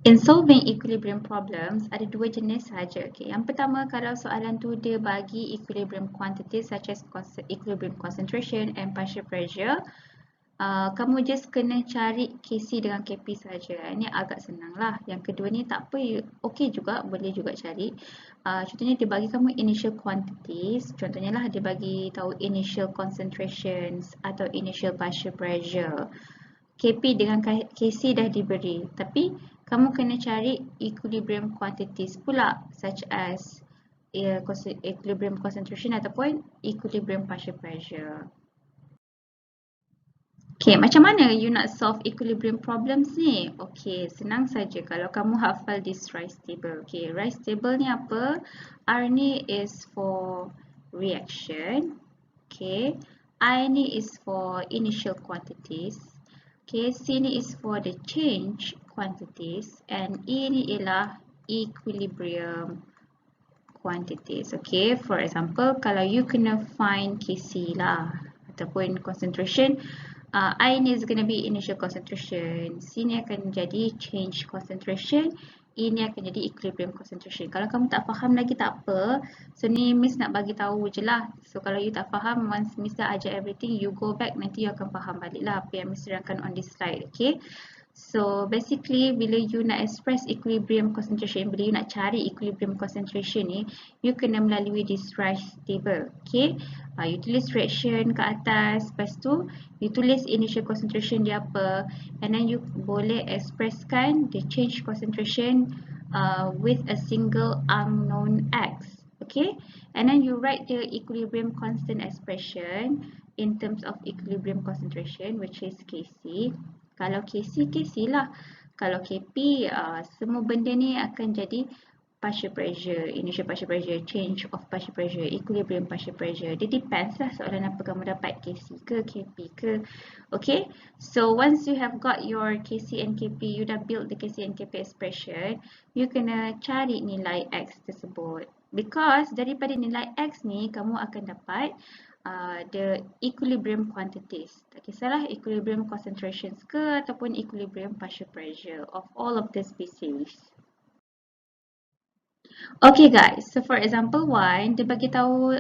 In solving equilibrium problems, ada dua jenis sahaja. Okay. Yang pertama, kalau soalan tu dia bagi equilibrium quantities such as equilibrium concentration and partial pressure, kamu just kena cari KC dengan KP saja. Ini agak senang lah. Yang kedua ni tak apa, okey juga, boleh juga cari. Contohnya dia bagi kamu initial quantities. Contohnya lah dia bagi tahu initial concentrations atau initial partial pressure. KP dengan KC dah diberi, tapi kamu kena cari equilibrium quantities pula, such as equilibrium concentration ataupun equilibrium partial pressure. Okay, macam mana you nak solve equilibrium problems ni? Okay, senang saja kalau kamu hafal this Rice table. Okay, Rice table ni apa? R ni is for reaction. Okay, I ni is for initial quantities. Okay, C ni is for the change quantities. And E ni ialah equilibrium quantities. Okay, for example, kalau you kena find KC lah ataupun concentration, I ni is going to be initial concentration, C ni akan jadi change concentration, E ni akan jadi equilibrium concentration. Kalau kamu tak faham lagi tak apa, so ni Miss nak bagi tahu je lah. So kalau you tak faham, once Miss dah ajar everything, you go back, nanti you akan faham balik lah apa yang Miss terangkan on this slide. Okay, so basically bila you nak express equilibrium concentration, bila you nak cari equilibrium concentration ni, you kena melalui this Rice table. Okay, you tulis reaction ke atas, lepas tu you tulis initial concentration dia apa, and then you boleh expresskan the change concentration with a single unknown x. Okay, and then you write the equilibrium constant expression in terms of equilibrium concentration, which is Kc. Kalau Kc, Kc lah. Kalau Kp, semua benda ni akan jadi partial pressure, initial partial pressure, change of partial pressure, equilibrium partial pressure. Dia depends lah soalan apa kamu dapat, Kc ke, Kp ke. Okay, so once you have got your Kc and Kp, you dah build the Kc and Kp expression, you kena cari nilai x tersebut. Because daripada nilai x ni, kamu akan dapat the equilibrium quantities. Tak kisahlah equilibrium concentrations ke ataupun equilibrium partial pressure of all of the species. Okay guys, so for example 1, dia bagi tahu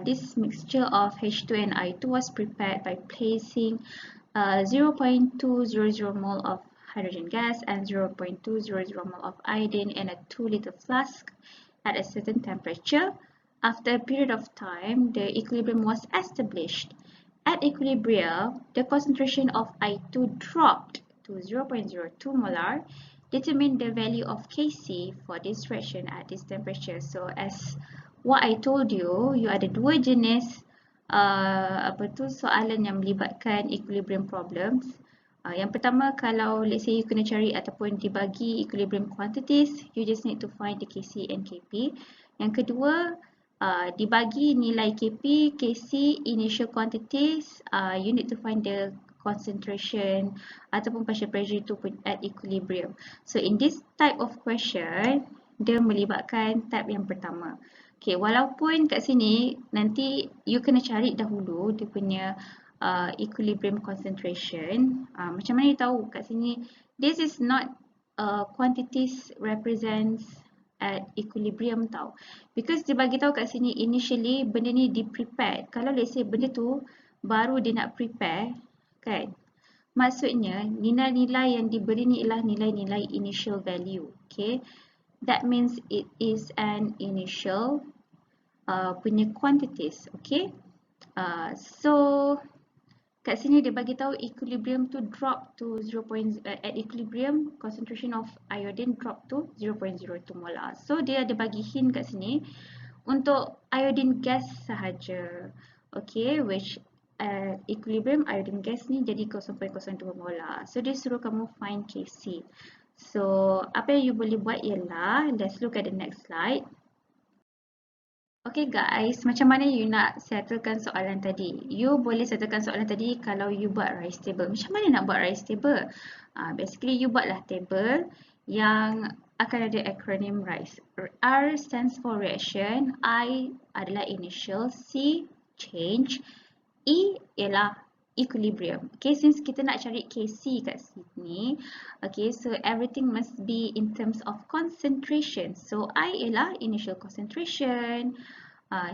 this mixture of H2 and I2 was prepared by placing 0.200 mole of hydrogen gas and 0.200 mole of iodine in a 2-liter flask at a certain temperature. After a period of time, the equilibrium was established. At equilibrium, the concentration of I2 dropped to 0.02 molar. Determine the value of Kc for this reaction at this temperature. So as what I told you, you ada dua jenis soalan yang melibatkan equilibrium problems. Yang pertama, kalau let's say you kena cari ataupun dibagi equilibrium quantities, you just need to find the Kc and Kp. Yang kedua, dibagi nilai Kp, Kc, initial quantities, you need to find the concentration ataupun partial pressure itu at equilibrium. So in this type of question, dia melibatkan type yang pertama. Okay, walaupun kat sini nanti you kena cari dahulu dia punya equilibrium concentration. Macam mana you tahu kat sini? This is not quantities represents at equilibrium tau. Because dia bagi tahu kat sini initially benda ni di-prepared. Kalau let's say benda tu baru dia nak prepare, kan? Maksudnya nilai-nilai yang diberi ni ialah nilai-nilai initial value. Okay, that means it is an initial punya quantities. Okay, so kat sini dia bagi tahu equilibrium tu drop to 0. At equilibrium concentration of iodine drop to 0.02 molar. So dia ada bagi hint kat sini untuk iodine gas sahaja. Okay, which equilibrium iodine gas ni jadi 0.02 molar. So dia suruh kamu find Kc. So apa yang you boleh buat ialah, let's look at the next slide. Okay guys, macam mana you nak settlekan soalan tadi? You boleh settlekan soalan tadi kalau you buat Rice table. Macam mana nak buat Rice table? Basically you buatlah table yang akan ada acronym Rice. R stands for reaction, I adalah initial, C change, E ialah equilibrium. Okay, since kita nak cari Kc kat sini, okay, so everything must be in terms of concentration. So I ialah initial concentration,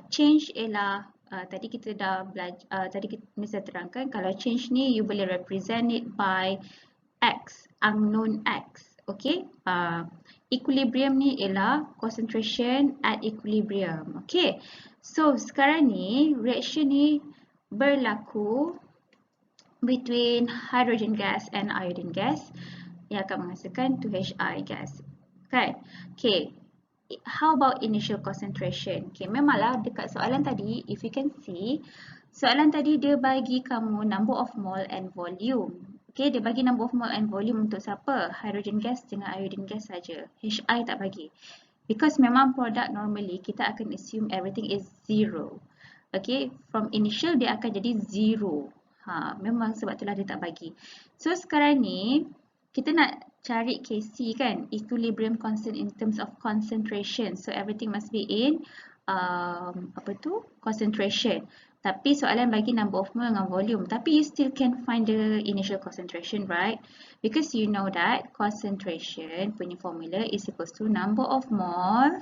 change ialah tadi kita dah belajar, tadi kita mesti terangkan kalau change ni you boleh represent it by x, unknown x. Okay, equilibrium ni ialah concentration at equilibrium. Okay, so sekarang ni reaction ni berlaku between hydrogen gas and iodine gas yang akan menghasilkan 2Hi gas. Kan? Okay. How about initial concentration? Okay, memanglah dekat soalan tadi, if you can see, soalan tadi dia bagi kamu number of mole and volume. Okay, dia bagi number of mole and volume untuk siapa? Hydrogen gas dengan iodine gas saja. Hi tak bagi. Because memang product normally kita akan assume everything is zero. Okay, from initial dia akan jadi zero. Memang sebab itulah dia tak bagi. So sekarang ni kita nak cari Kc kan, equilibrium constant in terms of concentration. So everything must be in concentration. Tapi soalan bagi number of mole dengan volume. Tapi you still can find the initial concentration, right? Because you know that concentration punya formula is equals to number of mole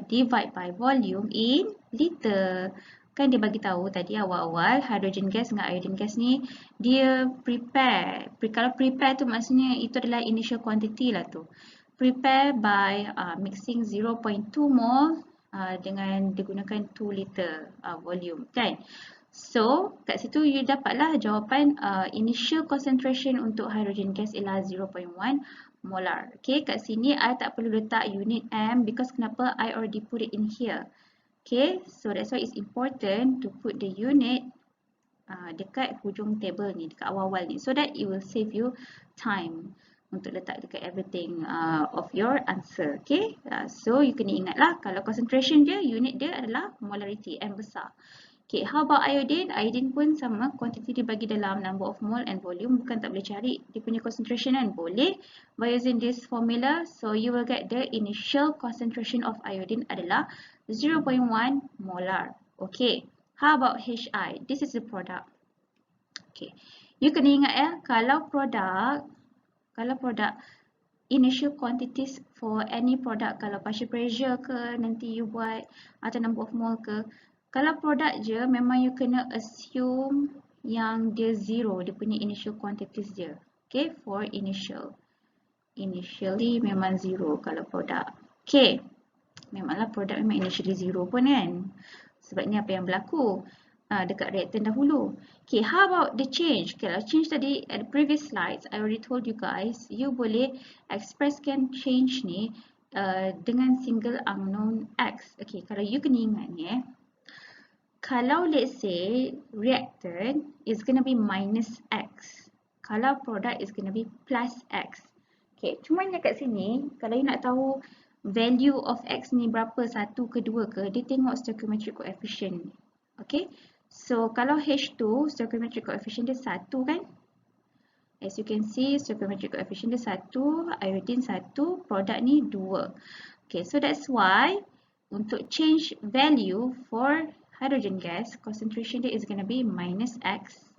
divide by volume in liter. Kan dia bagi tahu tadi awal-awal hydrogen gas dengan iodine gas ni dia prepare. Kalau prepare tu maksudnya itu adalah initial quantity lah tu. Prepare by mixing 0.2 mole dengan digunakan 2 liter volume kan. So kat situ you dapatlah jawapan initial concentration untuk hydrogen gas ialah 0.1 molar. Okay, kat sini I tak perlu letak unit M because kenapa? I already put it in here. Okay, so that's why it's important to put the unit dekat hujung table ni, dekat awal-awal ni, so that it will save you time untuk letak dekat everything of your answer. Okay, so you kena ingatlah kalau concentration dia, unit dia adalah molarity, M besar. Okay, how about iodine? Iodine pun sama, quantity dia bagi dalam number of mole and volume, bukan tak boleh cari dia punya concentration kan? Boleh, by using this formula, so you will get the initial concentration of iodine adalah 0.1 molar. Okay, how about Hi? This is the product. Okay, you kena ingat ya, kalau product initial quantities for any product, kalau partial pressure ke nanti you buat atau number of mole ke, kalau produk je memang you kena assume yang dia zero, dia punya initial quantities dia. Okay, for initially memang zero kalau produk. Okay, memanglah produk memang initially zero pun kan. Sebabnya apa yang berlaku dekat reactant dahulu. Okay, how about the change? Kalau change tadi at the previous slides, I already told you guys, you boleh expresskan change ni dengan single unknown x. Okay, kalau you kena ingat ni kalau let's say reactant is going to be minus x, kalau product is going to be plus x. Okay, cuma kat sini kalau you nak tahu value of x ni berapa, 1 ke 2 ke, dia tengok stoichiometric coefficient. Okay, so kalau H2 stoichiometric coefficient dia 1 kan, as you can see stoichiometric coefficient dia 1, iodine 1, product ni 2. Okay, so that's why untuk change value for hydrogen gas, concentration dia is going to be minus x.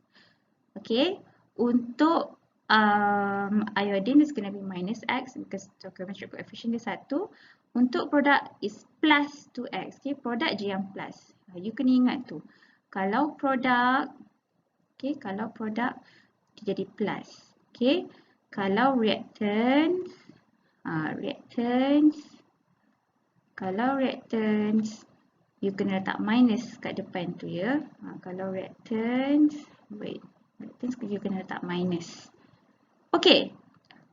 Okay, untuk iodine is going to be minus x because stoichiometric coefficient dia 1. Untuk produk is plus 2x. Okay, produk je yang plus. You kena ingat tu. Kalau produk, okay, kalau produk dia jadi plus. Okay, kalau reactants, kalau reactants you kena letak minus kat depan tu ya. Kalau reactants, you kena letak minus. Okay,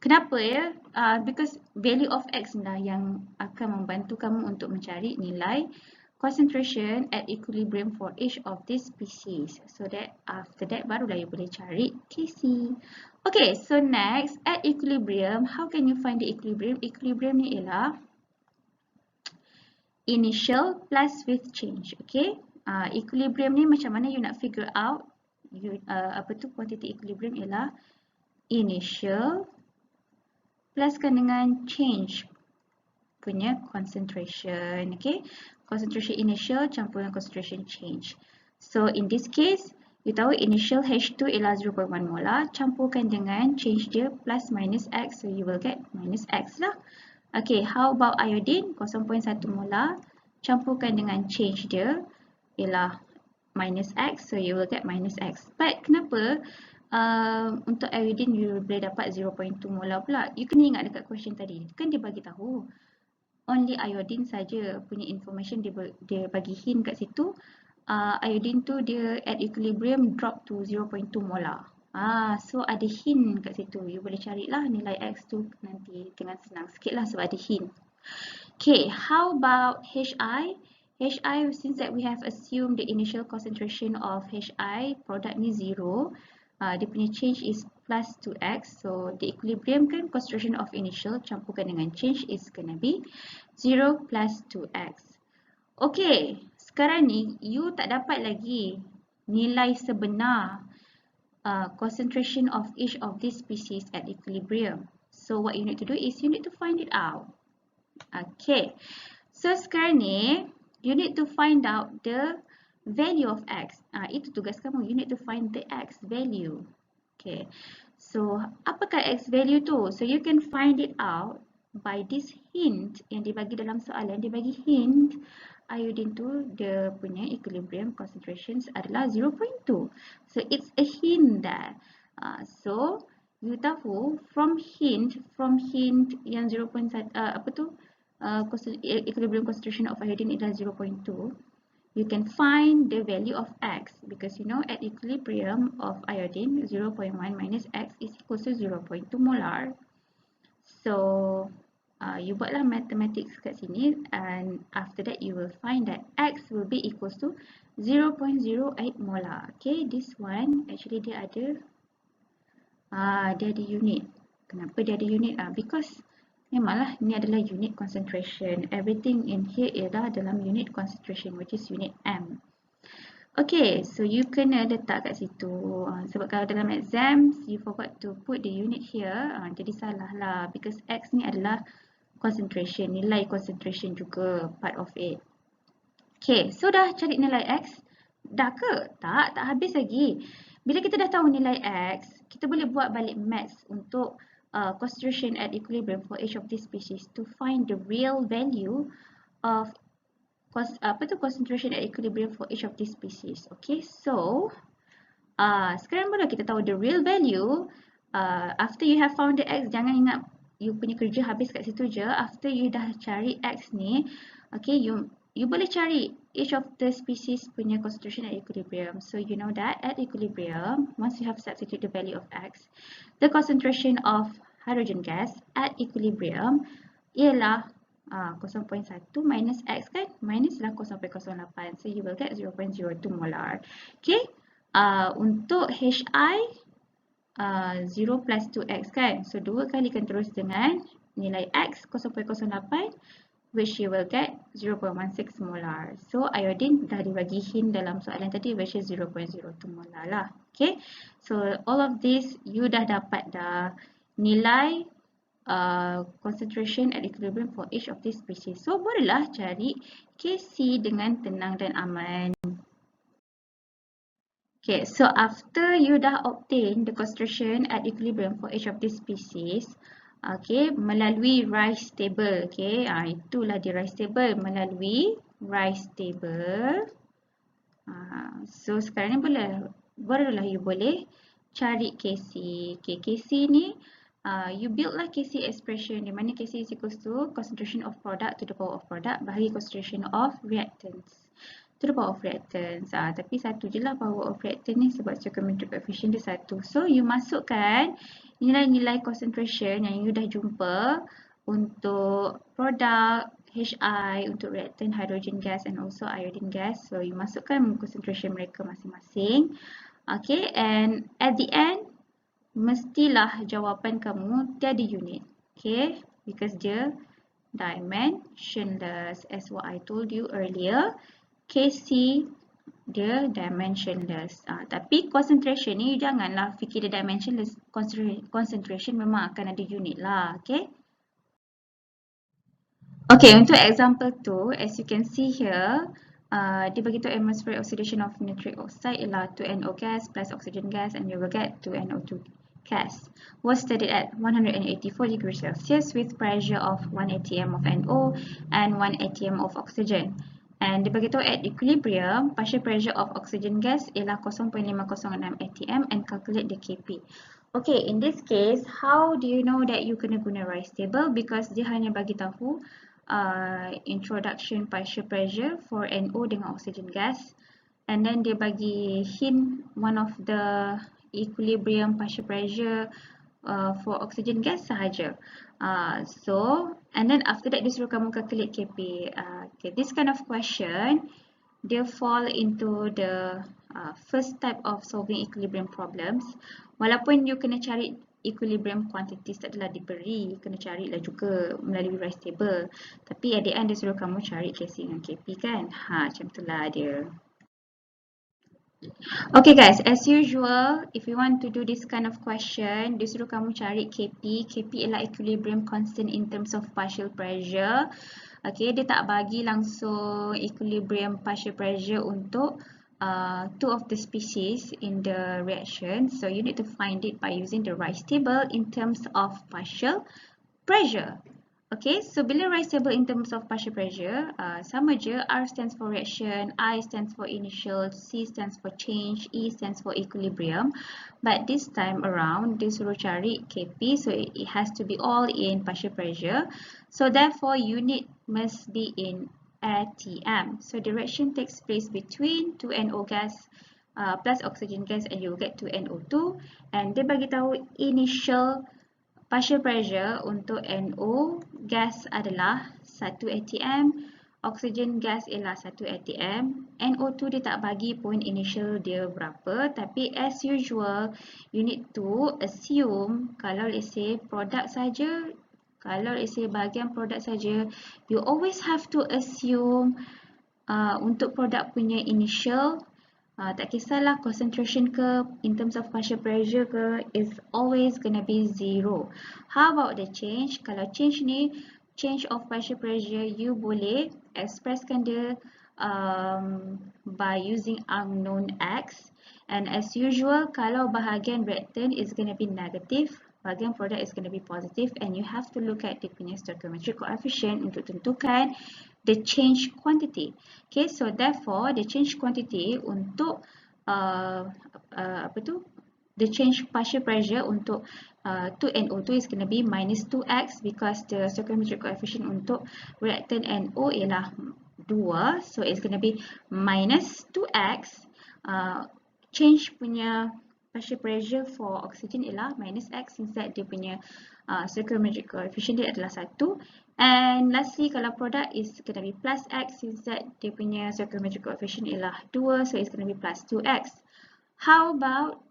kenapa ya? Because value of x lah yang akan membantu kamu untuk mencari nilai concentration at equilibrium for each of these species. So that after that barulah you boleh cari Kc. Okay, so next at equilibrium, how can you find the equilibrium? Equilibrium ni ialah initial plus with change. Okay, equilibrium ni macam mana you nak figure out quantity equilibrium ialah initial pluskan dengan change punya concentration. Okay, concentration initial campur dengan concentration change. So in this case You tahu initial H2 ialah 0.1 molar, campurkan dengan change dia plus minus X, so you will get minus X lah. Okay, how about iodine? 0.1 molar, campurkan dengan change dia ialah minus X, so you will get minus X. But kenapa untuk iodine you boleh dapat 0.2 molar pula? You kena ingat dekat question tadi, kan dia bagi tahu only iodine saja punya information, dia bagi hint kat situ. Iodine tu dia at equilibrium drop to 0.2 molar. So ada hint kat situ. You boleh carilah nilai X tu nanti dengan senang sikit lah sebab ada hint. Okay, how about HI? HI, since that we have assumed the initial concentration of HI, product ni 0. Dia punya change is plus 2x. So the equilibrium kan concentration of initial campurkan dengan change is gonna be 0 plus 2x. Okay, sekarang ni you tak dapat lagi nilai sebenar concentration of each of these species at equilibrium. So what you need to do is you need to find it out. Okay, so sekarang ni you need to find out the value of X. Itu tugas kamu, you need to find the X value. Okay, so apakah X value tu? So you can find it out by this hint yang dibagi dalam soalan. Dia bagi hint iodine tu dia punya equilibrium concentrations adalah 0.2. So it's a hint there. So you tahu from hint yang 0.1 equilibrium concentration of iodine adalah 0.2. You can find the value of X because you know at equilibrium of iodine 0.1 minus X is equal to 0.2 molar. So you buatlah mathematics kat sini and after that you will find that X will be equals to 0.08 molar. Okay, this one actually dia ada unit. Kenapa dia ada unit? Because memanglah ini adalah unit concentration. Everything in here ialah dalam unit concentration which is unit M. Okay, so you kena letak kat situ. Sebab kalau dalam exams you forgot to put the unit here, jadi salah lah because X ni adalah concentration, nilai concentration juga part of it. Okay, so dah cari nilai X? Dah ke? Tak habis lagi. Bila kita dah tahu nilai X, kita boleh buat balik maths untuk concentration at equilibrium for each of these species to find the real value of concentration at equilibrium for each of these species. Okay, so sekarang baru kita tahu the real value. After you have found the X, jangan ingat you punya kerja habis kat situ je. After you dah cari X ni, okay, you boleh cari each of the species punya concentration at equilibrium. So you know that at equilibrium, once you have substituted the value of X, the concentration of hydrogen gas at equilibrium ialah 0.1 minus X kan, minus lah 0.08, so you will get 0.02 molar. Okay, untuk HI 0 plus 2X kan, so 2 kalikan terus dengan nilai X 0.08 which you will get 0.16 molar. So iodine dah dibagi hint dalam soalan tadi which is 0.02 molar lah. Okay, so all of this you dah dapat dah nilai concentration at equilibrium for each of these species. So bolehlah cari Kc dengan tenang dan aman. Okay, so after you dah obtain the concentration at equilibrium for each of these species, okay, melalui Rice table, okay, itulah di Rice table, melalui Rice table. So sekarang ni barulah you boleh cari Kc. Okay, Kc ni you build lah Kc expression di mana Kc is equals to concentration of product to the power of product bahagi concentration of reactants to the power of reactants. Tapi satu je lah power of reactant ni sebab stoichiometric coefficient dia 1. So you masukkan nilai-nilai concentration yang you dah jumpa untuk product HI, untuk reactant hydrogen gas and also iodine gas. So you masukkan concentration mereka masing-masing. Okay, and at the end mestilah jawapan kamu tiada unit. Okay, because dia dimensionless as what I told you earlier. Kc dia dimensionless. Tapi concentration ni janganlah fikir dia dimensionless. Concentration memang akan ada unit lah. Okay. Okay, untuk example tu, as you can see here, dia bagi tahu atmospheric oxidation of nitric oxide ialah 2NO gas plus oxygen gas, and you will get 2NO2 gas. Was studied at 184 degrees Celsius with pressure of 1 atm of NO and 1 atm of oxygen. And dia bagi tahu at equilibrium, partial pressure of oxygen gas ialah 0.506 atm, and calculate the Kp. Okay, in this case, how do you know that you kena guna rise table? Because dia hanya bagi tahu introduction partial pressure for NO dengan oxygen gas, and then dia bagi hint one of the equilibrium partial pressure for oxygen gas sahaja. So, and then after that dia suruh kamu calculate Kp. Okay, this kind of question dia fall into the first type of solving equilibrium problems. Walaupun you kena cari equilibrium quantities, tak adalah diberi, kena carilah juga melalui rise table. Tapi at the end dia suruh kamu cari Kc dengan Kp kan. Macam itulah dia. Okay guys, as usual, if you want to do this kind of question, dia suruh kamu cari Kp. Kp ialah equilibrium constant in terms of partial pressure. Okay, dia tak bagi langsung equilibrium partial pressure untuk two of the species in the reaction. So you need to find it by using the rise table in terms of partial pressure. Okay, so bila rise table in terms of partial pressure, sama je. R stands for reaction, I stands for initial, C stands for change, E stands for equilibrium. But this time around, dia suruh cari Kp, so it has to be all in partial pressure. So therefore, unit must be in atm. So the reaction takes place between 2NO gas plus oxygen gas, and you will get 2NO2. And dia bagi tahu initial partial pressure untuk NO gas adalah 1 atm, oxygen gas ialah 1 atm, NO2 dia tak bagi pun initial dia berapa, tapi as usual you need to assume kalau let's say produk saja, kalau let's say bahagian produk saja, you always have to assume untuk produk punya initial, tak kisahlah concentration ke, in terms of partial pressure ke, is always gonna be 0. How about the change? Kalau change ni, change of partial pressure, you boleh expresskan dia by using unknown x. And as usual, kalau bahagian reactant is gonna be negative, bahagian product is gonna be positive, and you have to look at dia punya stoichiometric coefficient untuk tentukan the change quantity. Okay, so therefore the change quantity untuk the change partial pressure untuk 2NO2 is going to be minus 2x, because the stoichiometric coefficient untuk reactant NO ialah 2, so it's going to be minus 2x. Change punya partial pressure for oxygen ialah minus x, since that dia punya stoichiometric coefficient dia adalah 1. And lastly, kalau product is going to be plus x, since that dia punya stoichiometric coefficient ialah 2, so it's going to be plus 2x. How about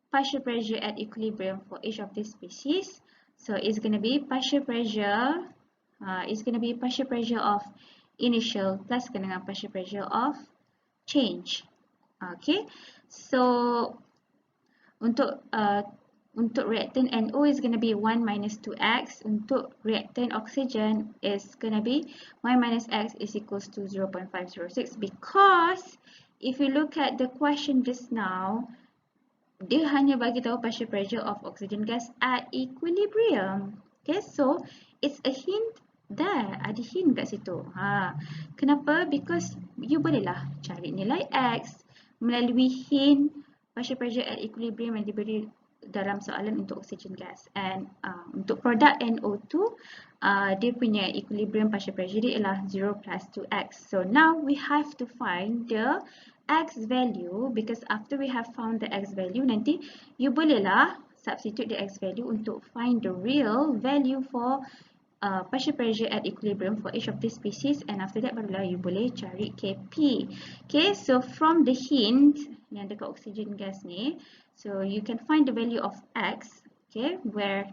partial pressure at equilibrium for each of these species? So it's going to be partial pressure, of initial plus dengan partial pressure of change. Okay, so untuk reactant NO is going to be 1 minus 2x. Untuk reactant oxygen is going to be 1 minus x is equals to 0.506, because if you look at the question just now, dia hanya bagi tahu partial pressure of oxygen gas at equilibrium. Okay, so it's a hint there. Ada hint kat situ. Kenapa? Because you bolehlah cari nilai x melalui hint partial pressure at equilibrium yang diberi dalam soalan untuk oxygen gas. And untuk produk NO2, dia punya equilibrium partial pressure dia ialah 0 plus 2x. So now we have to find the x value, because after we have found the x value, nanti you bolehlah substitute the x value untuk find the real value for partial pressure at equilibrium for each of these species, and after that barulah you boleh cari Kp. Okay, so from the hint yang dekat oxygen gas ni, so you can find the value of x, okay, where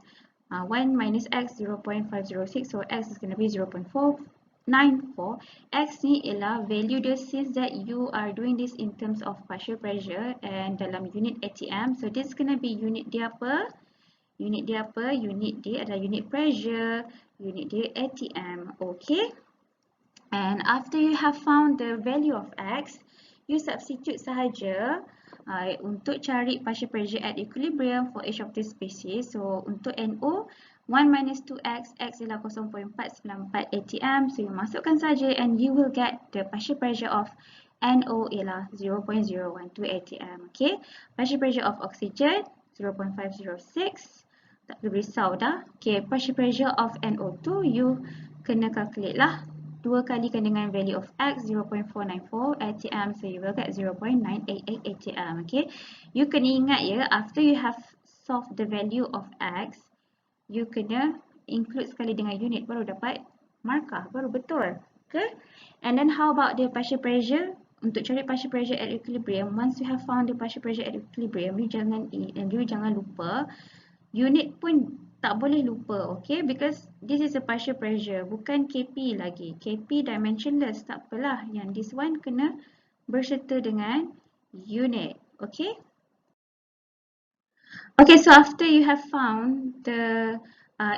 1 minus x 0.506, so x is going to be 0.494. X ni ialah value dia, since that you are doing this in terms of partial pressure and dalam unit atm, so this is going to be unit dia apa? Unit dia adalah unit pressure, unit dia atm. Okay, And after you have found the value of X, you substitute sahaja untuk cari partial pressure at equilibrium for each of these species. So untuk NO, 1 minus 2X, X ialah 0.494 atm. So you masukkan saja and you will get the partial pressure of NO ialah 0.012 atm. Okay, partial pressure of oxygen 0.506. Tak perlu risau dah. Okay, partial pressure of NO2 you kena calculate lah. 2 kalikan dengan value of X 0.494 atm, so you will get 0.988 atm. Okay, you kena ingat ya, after you have solved the value of X, you kena include sekali dengan unit baru dapat markah, baru betul. Okay, and then how about the partial pressure? Untuk cari partial pressure at equilibrium, once you have found the partial pressure at equilibrium, you jangan lupa unit pun tak boleh lupa, okay? Because this is a partial pressure, bukan KP lagi. KP dimensionless, tak apalah. Yang this one kena berserta dengan unit, okay? Okay, so after you have found the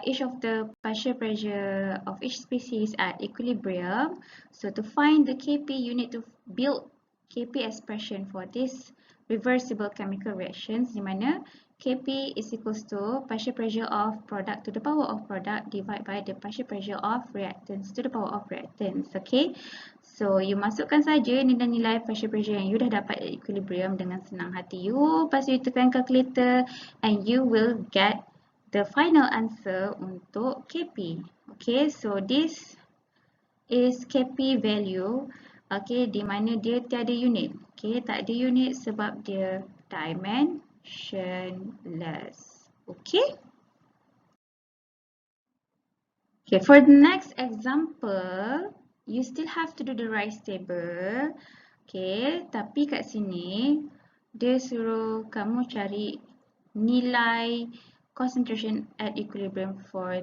each of the partial pressure of each species at equilibrium, so to find the KP, you need to build KP expression for this reversible chemical reactions, di mana KP is equals to partial pressure of product to the power of product divided by the partial pressure of reactants to the power of reactants. Okay, so you masukkan saja nilai-nilai partial pressure yang you dah dapat at equilibrium dengan senang hati you. Lepas you tekan calculator and you will get the final answer untuk KP. Okay, so this is KP value. Okay, di mana dia tiada unit. Okay, tak ada unit sebab dia dimensionless. Okay. Okay, for the next example, you still have to do the rise table. Okay, tapi kat sini dia suruh kamu cari nilai concentration at equilibrium for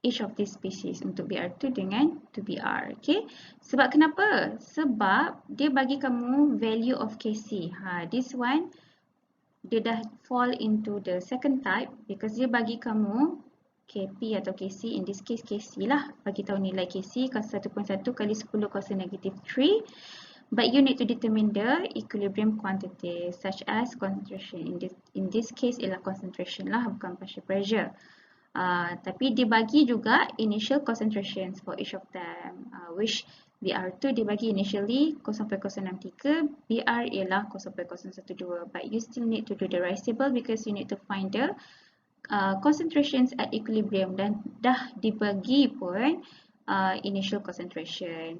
each of these species untuk BR2 dengan 2BR. Okay, sebab kenapa? Sebab dia bagi kamu value of Kc. This one dia dah fall into the second type because dia bagi kamu Kp atau Kc, in this case Kc lah, bagi tahu nilai Kc 1.1 kali 10 kuasa negatif 3. But you need to determine the equilibrium quantity such as concentration. In this case ialah concentration lah, bukan partial pressure. Tapi dia bagi juga initial concentrations for each of them, which BR2 dia bagi initially 0.063, BR ialah 0.012, but you still need to do the rise table because you need to find the concentrations at equilibrium dan dah dibagi pun initial concentration.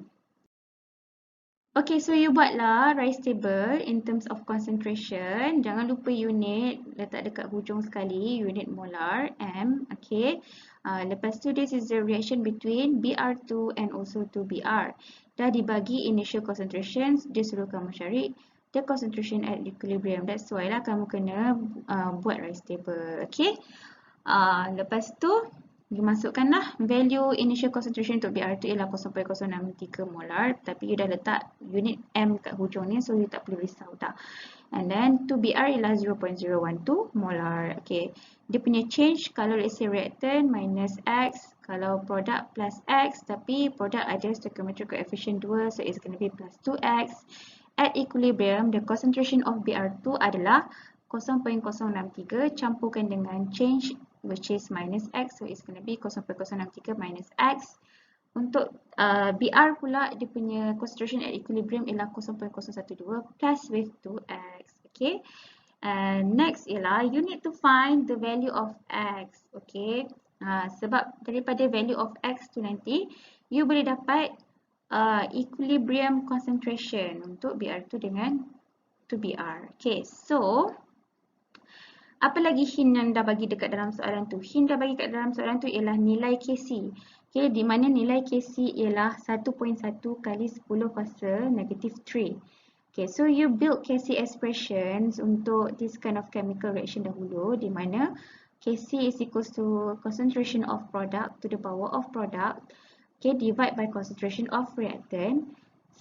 Okay, so you buatlah rise table in terms of concentration. Jangan lupa unit, letak dekat hujung sekali, unit molar, M. Okay. Lepas tu, this is the reaction between BR2 and also 2BR. Dah dibagi initial concentrations, dia suruh kamu cari the concentration at equilibrium. That's why lah kamu kena buat rise table. Okay. Lepas tu, you masukkanlah value initial concentration untuk BR2 ialah 0.063 molar, tapi you dah letak unit M kat hujung ni, so you tak perlu risau dah. And then 2BR ialah 0.012 molar. Okay, dia punya change kalau let's say reactant minus X, kalau product plus X, tapi product ada stoichiometric coefficient 2, so it's going to be plus 2X. At equilibrium, the concentration of BR2 adalah 0.063 campurkan dengan change which is minus X, so it's going to be 0.063 minus X. Untuk BR pula, dia punya concentration at equilibrium ialah 0.012 plus with 2X. Okay, and next ialah you need to find the value of X. Okay, sebab daripada value of X tu nanti you boleh dapat equilibrium concentration untuk BR2 dengan 2BR. Okay, so apa lagi hint yang dah bagi dekat dalam soalan tu? Hint dah bagi kat dalam soalan tu ialah nilai Kc. Okay, di mana nilai Kc ialah 1.1 kali 10 kuasa negatif 3. Okay, so you build Kc expressions untuk this kind of chemical reaction dahulu, di mana Kc is equals to concentration of product to the power of product, okay, divide by concentration of reactant.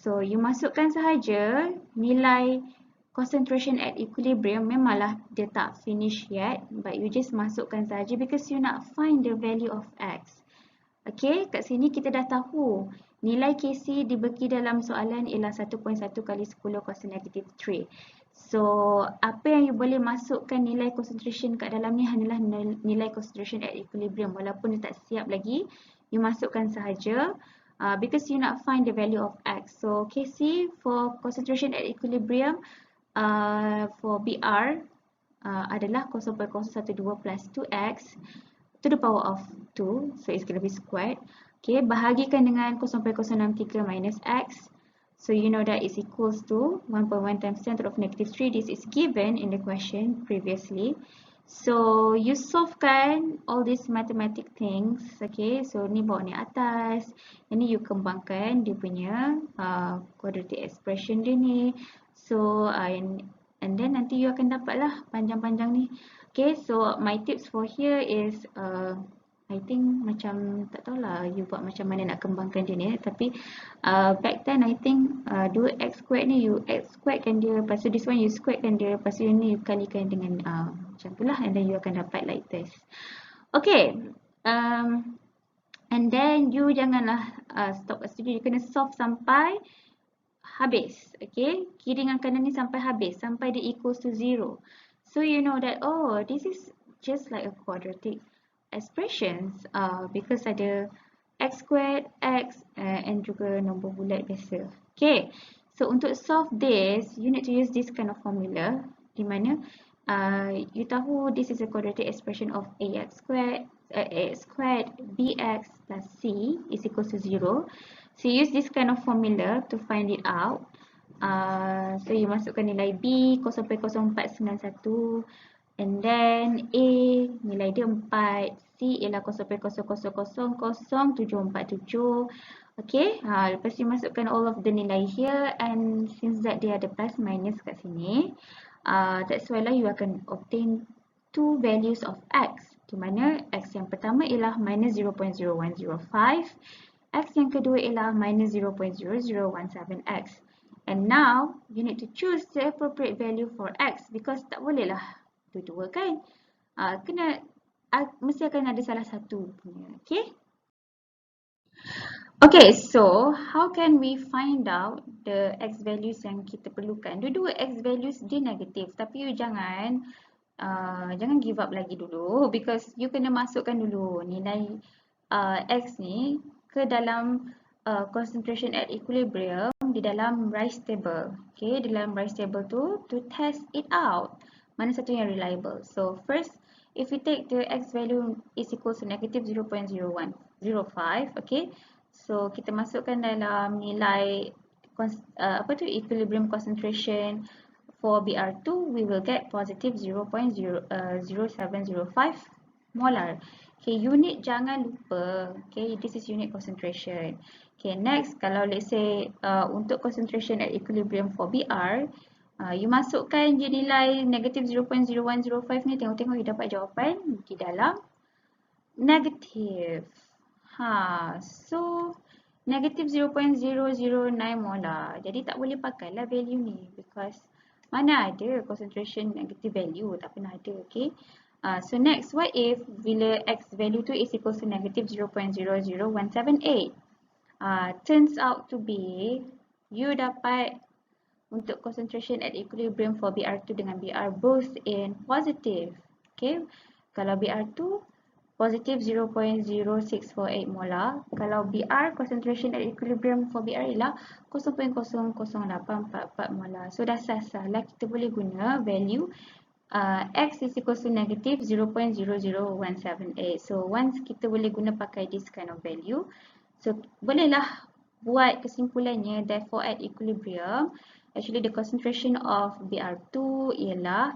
So you masukkan sahaja nilai concentration at equilibrium, memanglah dia tak finish yet, but you just masukkan saja because you nak find the value of X. Okay, kat sini kita dah tahu Nilai Kc dibagi dalam soalan ialah 1.1 kali 10 kuasa negatif 3. So, apa yang you boleh masukkan nilai concentration kat dalam ni hanyalah nilai concentration at equilibrium. Walaupun dia tak siap lagi, you masukkan sahaja because you nak find the value of X. So, Kc for concentration at equilibrium for BR adalah 0.012 plus 2X to the power of 2. So, it's going to be squared. Okay, bahagikan dengan 0.063 minus X. So, you know that is equals to 1.1 times 10 to the power of negative 3. This is given in the question previously. So, you solvekan all these mathematic things. Okay, so ni bawa ni atas. Ini you kembangkan dia punya quadratic expression dia ni. So, and then nanti you akan dapat lah panjang-panjang ni. Okay, so my tips for here is I think macam tak tahulah you buat macam mana nak kembangkan dia ni, tapi back then I think do X squared ni you X squared kan dia, lepas tu this one you squared kan dia, lepas tu ni you kalikan dengan macam tu lah, and then you akan dapat like this. Okay, and then you janganlah stop kat situ, you kena solve sampai habis. Okay, kiri dengan kanan ni sampai habis, sampai dia equals to 0. So you know that, oh, this is just like a quadratic expressions because ada X squared, X and juga nombor bulat biasa. Okay, so untuk solve this, you need to use this kind of formula di mana you tahu this is a quadratic expression of AX squared BX plus C is equals to 0. So you use this kind of formula to find it out. So you masukkan nilai B 0.0491 and then A nilai dia 4, C ialah 0.00000747. Okay, lepas you masukkan all of the nilai here, and since that dia ada plus minus kat sini, that's why lah you akan obtain two values of X, di mana X yang pertama ialah minus 0.0105, X yang kedua ialah minus 0.0017X. And now, you need to choose the appropriate value for X because tak boleh lah dua-dua kan. Mesti akan ada salah satu punya. Okay? Okay, so how can we find out the X values yang kita perlukan? Dua-dua X values dia negatif, tapi you jangan give up lagi dulu because you kena masukkan dulu nilai X ni ke dalam concentration at equilibrium di dalam Rice table. Okay, di dalam Rice table tu to test it out. Mana satu yang reliable. So first, if we take the X value is equal to negative 0.0105, okay. So kita masukkan dalam nilai equilibrium concentration for BR2, we will get positive 0.0705 molar. Okay, unit jangan lupa. Okay, this is unit concentration. Okay, next, kalau let's say untuk concentration at equilibrium for BR, you masukkan je nilai negative 0.0105 ni, tengok-tengok you dapat jawapan di dalam negative. So negative 0.009 molar. Jadi tak boleh pakailah value ni because mana ada concentration negative value, tak pernah ada. Okay. So next, what if bila X value tu is equal to negative 0.00178? Turns out to be you dapat untuk concentration at equilibrium for BR2 dengan BR both in positive. Okay, kalau BR2 positive 0.0648 molar, kalau BR concentration at equilibrium for BR ialah 0.00844 molar. So dah sah-sah lah kita boleh guna value X is equal to negative 0.00178. So once kita boleh guna pakai this kind of value, so bolehlah buat kesimpulannya, therefore at equilibrium actually the concentration of BR2 ialah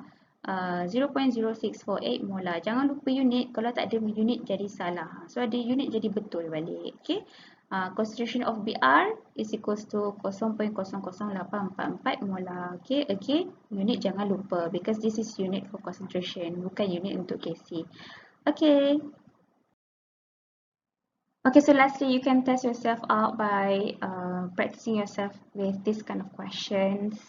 0.0648 molar. Jangan lupa unit, kalau tak ada unit jadi salah. So ada unit jadi betul balik. Okay. Concentration of BR is equals to 0.00844 molar. Okay, again, unit jangan lupa because this is unit for concentration, bukan unit untuk Kc. Okay. Okay, so lastly, you can test yourself out by practicing yourself with this kind of questions.